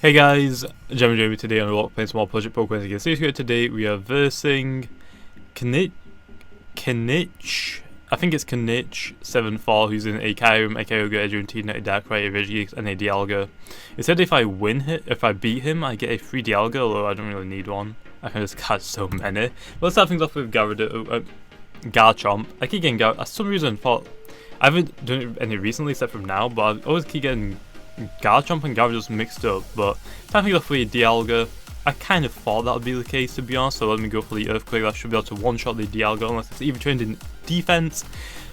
Hey guys, JamiyJamie today on Roblox playing some more Project Pokemon. As you can see here today, we are versing Knicht. I think it's Knicht74, who's in a Kyurem, a Kyogre, a Argentine, a Darkrai, a Regigigas, and a Dialga. It said if I beat him, I get a free Dialga, although I don't really need one. I can just catch so many. But let's start things off with Garchomp. I keep getting for some reason, I haven't done any recently except from now, but I always keep getting Garchomp and Gyarados mixed up. But starting off with Dialga, I kind of thought that would be the case, to be honest, so let me go for the Earthquake. That should be able to one-shot the Dialga unless it's even trained in defense,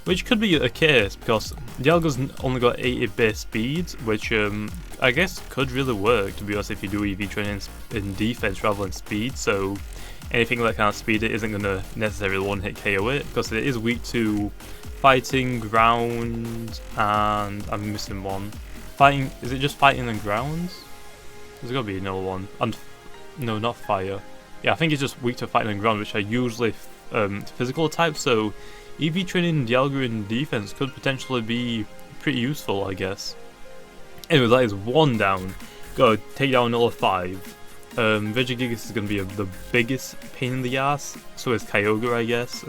which could be a case because Dialga's only got 80 base speed, which I guess could really work, to be honest, if you do EV training in defense rather than speed. So anything that kind of speed it isn't going to necessarily one-hit KO it, because it is weak to fighting, ground, and I'm missing one. Fighting, is it just fighting and grounds? There's gotta be another one. And no, not fire. Yeah, I think it's just weak to fighting and ground, which are usually physical types, so EV training Dialga in defense could potentially be pretty useful, I guess. Anyway, that is one down. Gotta take down another 5. Regigigas is gonna be the biggest pain in the ass, so is Kyogre, I guess.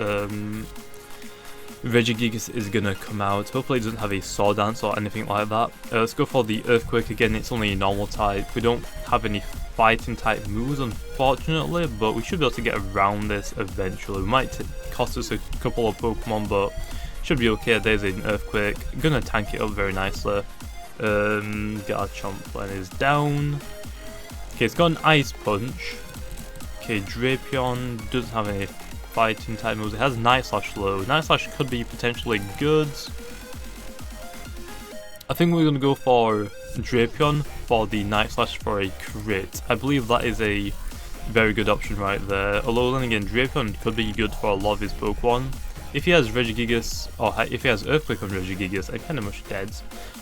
Regigigas is gonna come out. Hopefully it doesn't have a Sword Dance or anything like that. Let's go for the Earthquake again. It's only a normal type. We don't have any fighting type moves, unfortunately, but we should be able to get around this eventually. It might cost us a couple of Pokemon, but should be okay. There's an Earthquake. Gonna tank it up very nicely. Garchomp is down. Okay, it's got an Ice Punch. Okay, Drapion doesn't have any fighting type moves. It has Night Slash low. Night Slash could be potentially good. I think we're going to go for Drapion for the Night Slash for a crit. I believe that is a very good option right there. Although then again, Drapion could be good for a lot of his Pokemon. If he has Regigigas, or if he has Earthquake on Regigigas, I'm kind of much dead.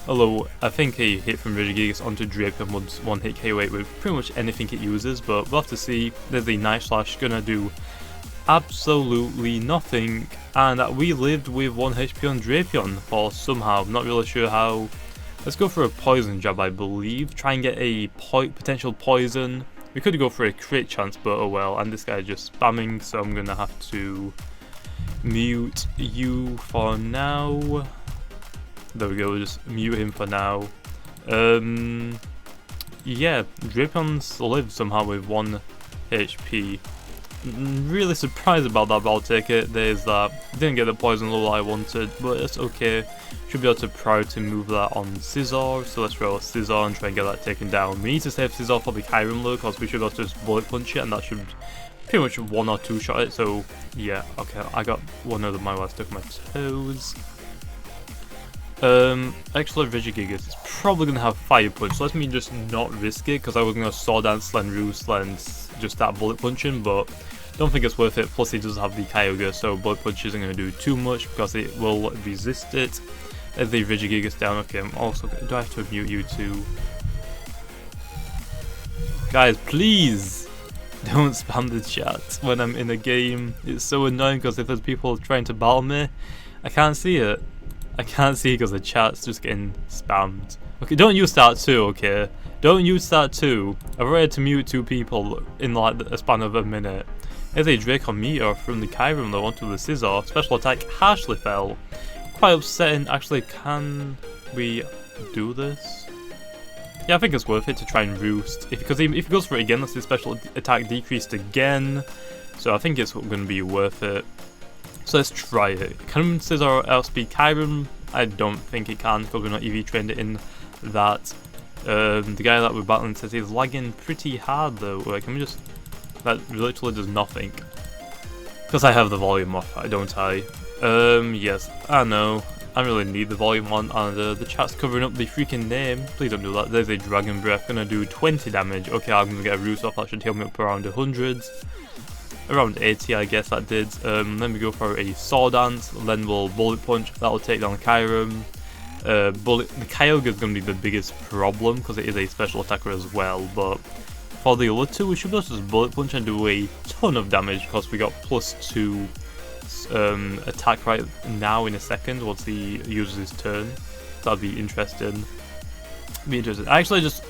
Although I think a hit from Regigigas onto Drapion would one-hit KO it with pretty much anything it uses, but we'll have to see. There's a Night Slash gonna do absolutely nothing, and we lived with 1 HP on Drapion for somehow, I'm not really sure how. Let's go for a Poison Jab, I believe, try and get a potential poison. We could go for a crit chance, but oh well, and this guy's just spamming, so I'm gonna have to mute you for now. There we go, we'll just mute him for now. Yeah, Drapion's lived somehow with 1 HP. Really surprised about that, but I'll take it. There's that. Didn't get the poison level I wanted, but it's okay. Should be able to priority move that on Scizor, so let's roll Scizor and try and get that taken down. We need to save Scizor for the Kyurem though, because we should be able to just bullet punch it, and that should pretty much 1 or 2 shot it. So yeah, okay, I got one of my last stuck on my toes. Actually, Regigigas is probably going to have Fire Punch, so let me just not risk it, because I was going to Sword Dance, then Roost, then just start Bullet Punching, but don't think it's worth it. Plus, it does have the Kyogre, so Bullet Punch isn't going to do too much, because it will resist it. There's the Regigigas down. Okay, I'm also, do I have to mute you too? Guys, please don't spam the chat when I'm in a game. It's so annoying, because if there's people trying to battle me, I can't see it. I can't see because the chat's just getting spammed. Okay, don't use that too, okay? Don't use that too. I've already had to mute 2 people in like a span of a minute. There's a Draco Meteor from the Kyurem though onto the Scizor. Special attack harshly fell. Quite upsetting. Actually, can we do this? Yeah, I think it's worth it to try and Roost. Because if he goes for it again, that's his special attack decreased again. So I think it's going to be worth it. So let's try it. Can Scizor outspeed Kyurem? I don't think it can, because we're not EV trained in that. The guy that we're battling says he's lagging pretty hard though. Like, can we just... That literally does nothing. Because I have the volume off, don't I? Yes, I know. I really need the volume on, and the chat's covering up the freaking name. Please don't do that. There's a Dragon Breath, gonna do 20 damage. Okay, I'm gonna get a Roost off, that should heal me up around 100. Around 80, I guess that did. Then we go for a Sword Dance, then we'll Bullet Punch, that'll take down Kyurem. The Kyogre is going to be the biggest problem, because it is a special attacker as well, but for the other 2, we should be able to just Bullet Punch and do a ton of damage, because we got +2 attack right now in a second, once he uses his turn. That'd be interesting. I actually just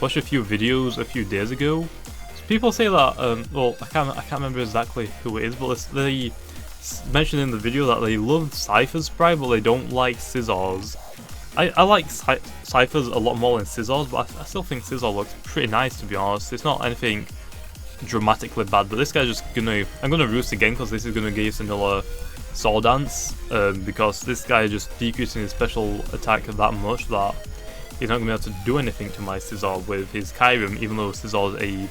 watched a few videos a few days ago. So people say that, well, I can't remember exactly who it is, but they mentioned in the video that they love Cypher's sprite, but they don't like Scizor's. I like Cypher's a lot more than Scizor's, but I still think Scizor looks pretty nice, to be honest. It's not anything dramatically bad, but this guy's just gonna... I'm gonna roost again because this is gonna give us another Sword Dance, because this guy is just decreasing his special attack that much that he's not gonna be able to do anything to my Scizor with his Kyurem, even though Scizor is a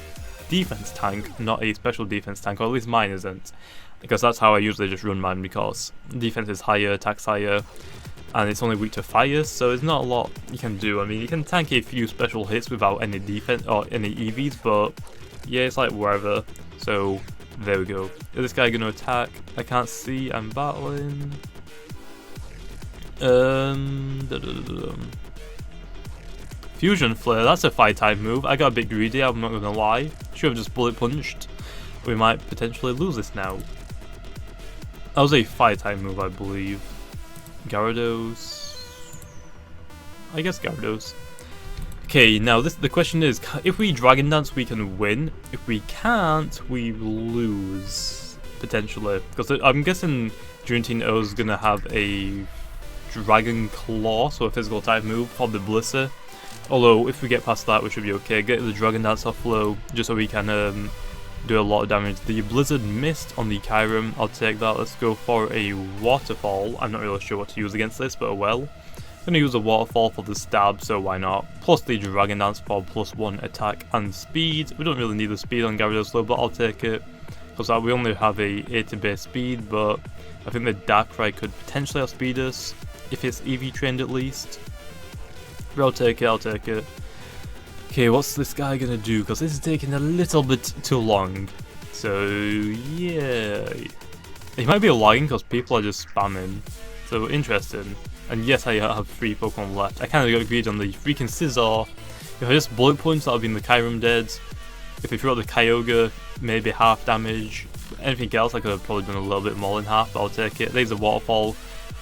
defense tank, not a special defense tank, or at least mine isn't. Because that's how I usually just run mine, because defense is higher, attack's higher, and it's only weak to fire, so there's not a lot you can do. I mean, you can tank a few special hits without any defense or any EVs, but yeah, it's like wherever. So there we go. Is this guy gonna attack? I can't see. I'm battling. Fusion Flare. That's a fire type move. I got a bit greedy. I'm not gonna lie. Should have just bullet punched. We might potentially lose this now. That was a fire type move, I believe. Gyarados. I guess Gyarados. Okay, now the question is, if we Dragon Dance, we can win. If we can't, we lose potentially. Because I'm guessing Juneteenth O is gonna have a Dragon Claw, so a physical type move for the Blissa. Although if we get past that, we should be okay. Get the Dragon Dance off low, just so we can do a lot of damage. The Blizzard Mist on the Kyurem, I'll take that. Let's go for a Waterfall. I'm not really sure what to use against this, but well. I'm going to use a Waterfall for the stab, so why not. Plus the Dragon Dance for +1 attack and speed. We don't really need the speed on Gyarados though, but I'll take it. Because we only have a 80 base speed, but I think the Darkrai could potentially outspeed us. If it's EV trained at least. But I'll take it. Okay, what's this guy gonna do? Because this is taking a little bit too long. So, yeah. He might be lagging because people are just spamming. So, interesting. And yes, I have 3 Pokemon left. I kind of got greedy on the freaking Scizor. If I just bullet punch, that would be in the Kyurem dead. If I throw out the Kyogre, maybe half damage. Anything else, I could have probably done a little bit more than half, but I'll take it. There's a Waterfall.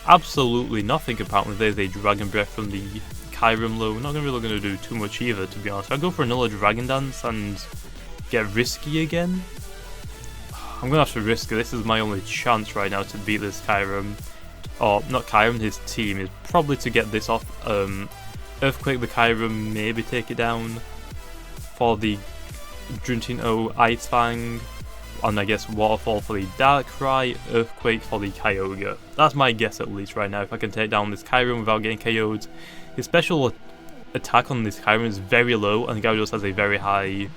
Absolutely nothing apparently. There's a Dragon Breath from the Kyurem low. Not really going to do too much either, to be honest. If I go for another Dragon Dance and get risky again, I'm going to have to risk it. This is my only chance right now to beat this Kyurem. Or, not Kyurem, his team is probably to get this off. Earthquake the Kyurem, maybe take it down. For the Juneteenth O Ice Fang. And I guess Waterfall for the Darkrai, Earthquake for the Kyogre. That's my guess at least right now, if I can take down this Kyurem without getting KO'd. His special attack on this Kyurem is very low, and Gyarados has a very high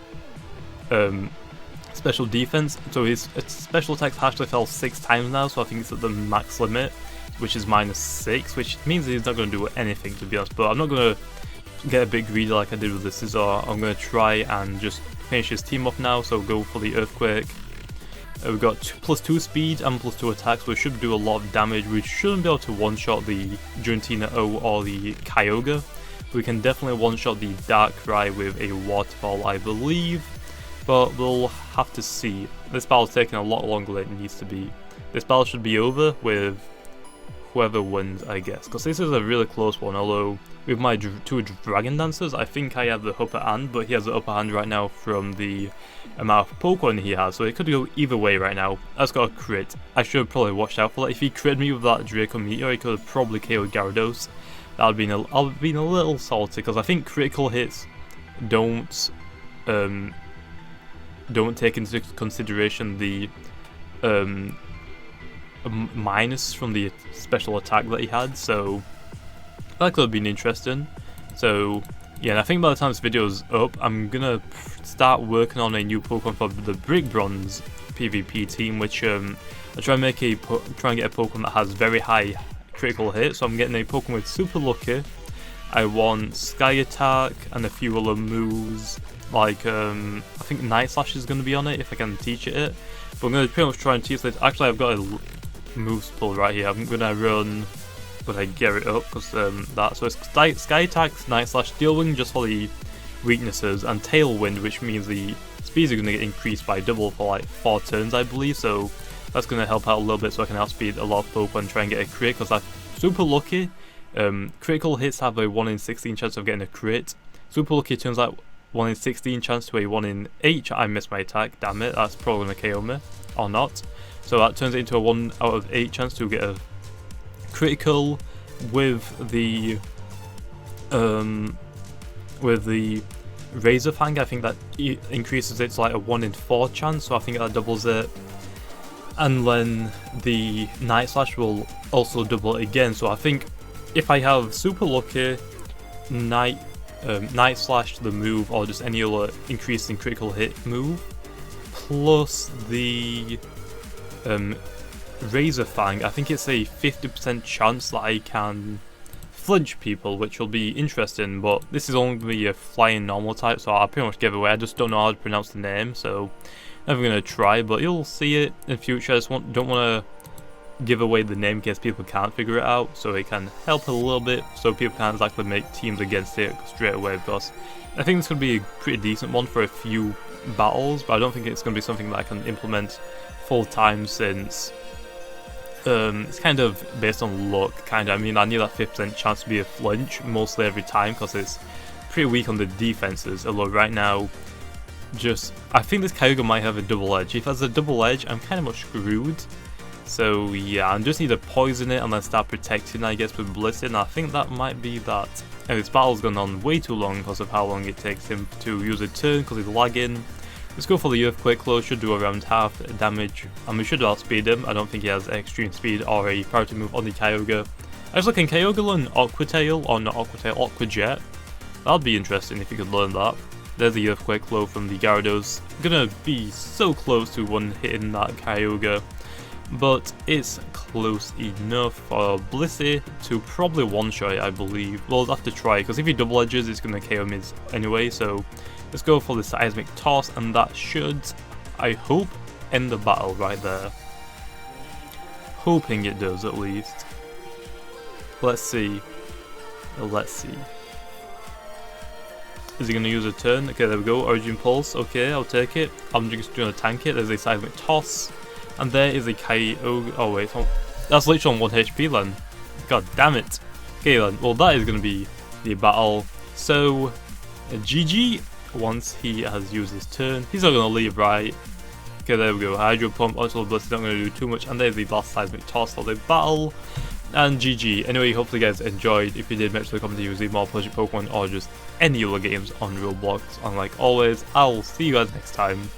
special defense. So his special attack actually fell 6 times now, so I think it's at the max limit, which is -6, which means he's not going to do anything, to be honest. But I'm not going to get a bit greedy like I did with the Scizor. I'm going to try and just finish his team off now, so go for the Earthquake. We've got +2 speed and +2 attack, so we should do a lot of damage. We shouldn't be able to one-shot the Juneteenth O or the Kyogre. We can definitely one-shot the Darkrai with a Waterfall, I believe. But we'll have to see. This battle's taking a lot longer than it needs to be. This battle should be over with whoever wins, I guess. Because this is a really close one, although with my 2 Dragon Dancers, I think I have the upper hand, but he has the upper hand right now from the amount of Pokemon he has, so it could go either way right now. I just got a crit. I should have probably watched out for that. If he crit me with that Draco Meteor, he could have probably KO'd Gyarados. That would have been a little salty, because I think critical hits don't take into consideration the minus from the special attack that he had, so that could have been interesting. So yeah, and I think by the time this video is up, I'm gonna start working on a new Pokemon for the Brick Bronze PvP team, which I try and get a Pokemon that has very high critical hit. So I'm getting a Pokemon with Super Lucky. I want Sky Attack and a few other moves, like I think Night Slash is going to be on it if I can teach it. But I'm going to pretty much try and teach it. Actually, I've got a moves pull right here. I'm going to run when I get it up, because that. So it's Sky Attack, Night Slash, Steel Wing just for the weaknesses, and Tailwind, which means the speeds are going to get increased by double for like 4 turns, I believe. So that's going to help out a little bit, so I can outspeed a lot of Pokemon and try and get a crit, because I'm super lucky. Critical hits have a 1 in 16 chance of getting a crit. Super Lucky turns out 1 in 16 chance to a 1 in 8. I missed my attack, damn it, that's probably going to KO me, or not. So that turns it into a 1 out of 8 chance to get a critical with the Razor Fang. I think that increases it to like a 1 in 4 chance, so I think that doubles it. And then the Night Slash will also double it again, so I think if I have super lucky, Night Slash the move, or just any other increase in critical hit move, plus the Razor Fang, I think it's a 50% chance that I can flinch people, which will be interesting, but this is only going to be a flying normal type, so I'll pretty much give away. I just don't know how to pronounce the name, so I'm never going to try, but you'll see it in future. I just don't want to give away the name in case people can't figure it out, so it can help a little bit, so people can't exactly make teams against it straight away, because I think this could be a pretty decent one for a few battles, but I don't think it's going to be something that I can implement full time, since it's kind of based on luck, I mean, I need that 50% chance to be a flinch mostly every time, because it's pretty weak on the defenses, although right now, I think this Kyogre might have a double edge. If it has a double edge, I'm kind of much screwed. So yeah, I just need to poison it and then start protecting, I guess, with Blissey, and I think that might be that. And this battle's gone on way too long because of how long it takes him to use a turn, because he's lagging. Let's go for the Earthquake Claw, should do around half damage, and we should outspeed him. I don't think he has extreme speed or a priority move on the Kyogre. I was looking, Kyogre learn Aqua Tail, or not Aqua Tail, Aqua Jet. That'd be interesting if you could learn that. There's the Earthquake Claw from the Gyarados. Gonna be so close to one hitting that Kyogre, but it's close enough for Blissey to probably one-shot it, I believe. We'll have to try, because if he double edges, it's gonna KO me anyway, so let's go for the Seismic Toss, and that should, I hope, end the battle right there. Hoping it does, at least. Let's see. Let's see. Is he going to use a turn? Okay, there we go. Origin Pulse. Okay, I'll take it. I'm just going to tank it. There's a Seismic Toss. And there is a Kyogre. Oh, wait. That's literally on 1 HP then. God damn it. Okay, then. Well, that is going to be the battle. So, GG. Once he has used his turn. He's not going to leave, right? Okay, there we go. Hydro Pump. Also, Blissey is not going to do too much. And there's the last Seismic Toss for the battle. And GG. Anyway, hopefully you guys enjoyed. If you did, make sure to comment to use the more Pledge Pokemon or just any other games on Roblox. And like always, I'll see you guys next time.